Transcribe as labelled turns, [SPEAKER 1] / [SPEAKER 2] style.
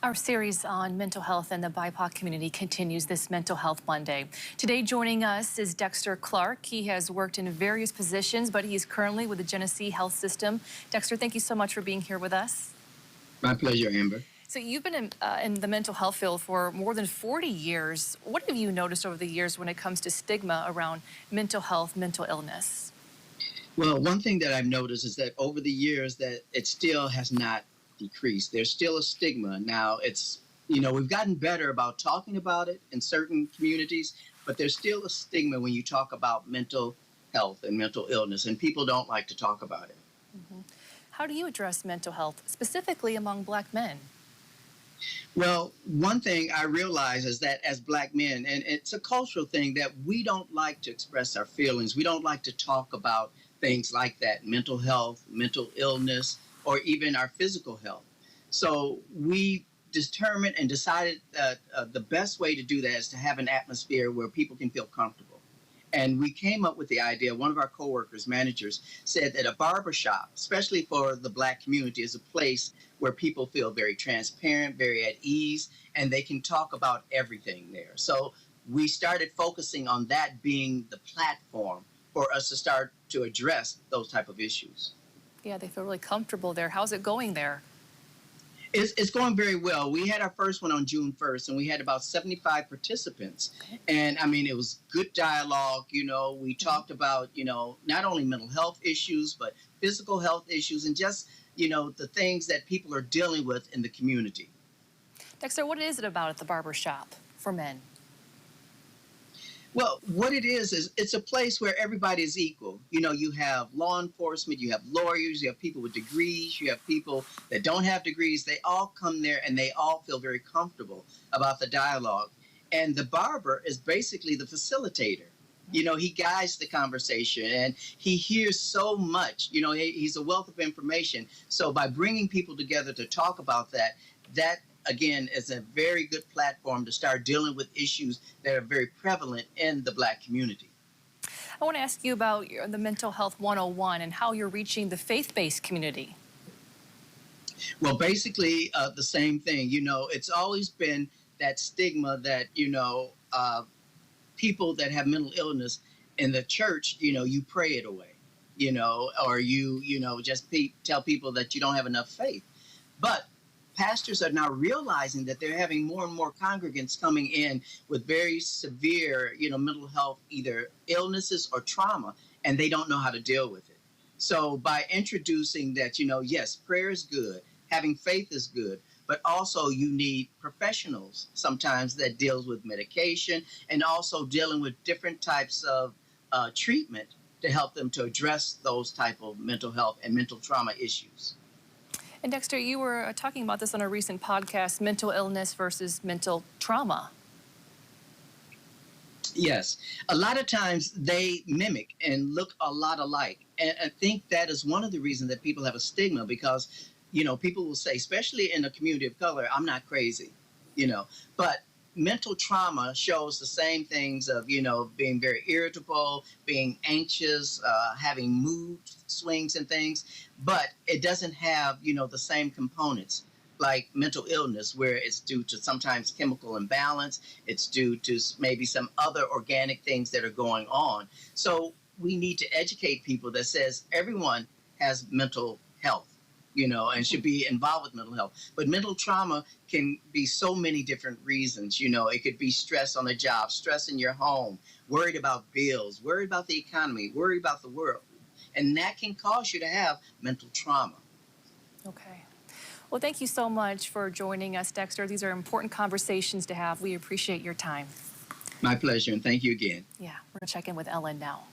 [SPEAKER 1] Our series on mental health and the BIPOC community continues this Mental Health Monday. Today joining us is Dexter Clarke. He has worked in various positions, but he's currently with the Genesee Health System. Dexter, thank you so much for being here with us.
[SPEAKER 2] My pleasure, Amber.
[SPEAKER 1] So you've been in the mental health field for more than 40 years. What have you noticed over the years when it comes to stigma around mental health, mental illness?
[SPEAKER 2] Well, one thing that I've noticed is that over the years that it still has not decreased. There's still a stigma. Now we've gotten better about talking about it in certain communities, but there's still a stigma when you talk about mental health and mental illness, and people don't like to talk about it.
[SPEAKER 1] Mm-hmm. How do you address mental health, specifically among Black men?
[SPEAKER 2] Well, one thing I realize is that as Black men, and it's a cultural thing, that we don't like to express our feelings. We don't like to talk about things like that, mental health, mental illness, or even our physical health. So we determined and decided that the best way to do that is to have an atmosphere where people can feel comfortable. And we came up with the idea, one of our coworkers, managers, said that a barbershop, especially for the Black community, is a place where people feel very transparent, very at ease, and they can talk about everything there. So we started focusing on that being the platform for us to start to address those type of issues.
[SPEAKER 1] Yeah, they feel really comfortable there. How's it going there?
[SPEAKER 2] It's going very well. We had our first one on June 1st, and we had about 75 participants.
[SPEAKER 1] Okay.
[SPEAKER 2] And I mean, it was good dialogue. We talked about, not only mental health issues, but physical health issues and just, the things that people are dealing with in the community.
[SPEAKER 1] Dexter, what is it about at the barber shop for men?
[SPEAKER 2] Well, what it is it's a place where everybody is equal. You have law enforcement, you have lawyers, you have people with degrees, you have people that don't have degrees. They all come there and they all feel very comfortable about the dialogue. And the barber is basically the facilitator. He guides the conversation and he hears so much. He's a wealth of information. So by bringing people together to talk about that again, is a very good platform to start dealing with issues that are very prevalent in the Black community.
[SPEAKER 1] I want to ask you about the Mental Health 101 and how you're reaching the faith-based community.
[SPEAKER 2] Well, basically, the same thing. It's always been that stigma that, people that have mental illness in the church, you pray it away, or you just tell people that you don't have enough faith. But pastors are now realizing that they're having more and more congregants coming in with very severe, mental health, either illnesses or trauma, and they don't know how to deal with it. So by introducing that, yes, prayer is good, having faith is good, but also you need professionals sometimes that deals with medication and also dealing with different types of treatment to help them to address those type of mental health and mental trauma issues.
[SPEAKER 1] And Dexter, you were talking about this on a recent podcast, mental illness versus mental trauma.
[SPEAKER 2] Yes. A lot of times they mimic and look a lot alike. And I think that is one of the reasons that people have a stigma because, people will say, especially in the community of color, I'm not crazy, But mental trauma shows the same things of, being very irritable, being anxious, having mood swings and things, but it doesn't have, the same components like mental illness where it's due to sometimes chemical imbalance, it's due to maybe some other organic things that are going on. So we need to educate people that says everyone has mental health, and should be involved with mental health. But mental trauma can be so many different reasons. It could be stress on the job, stress in your home, worried about bills, worried about the economy, worried about the world. And that can cause you to have mental trauma.
[SPEAKER 1] Okay. Well, thank you so much for joining us, Dexter. These are important conversations to have. We appreciate your time.
[SPEAKER 2] My pleasure, and thank you again.
[SPEAKER 1] Yeah, we're going to check in with Ellen now.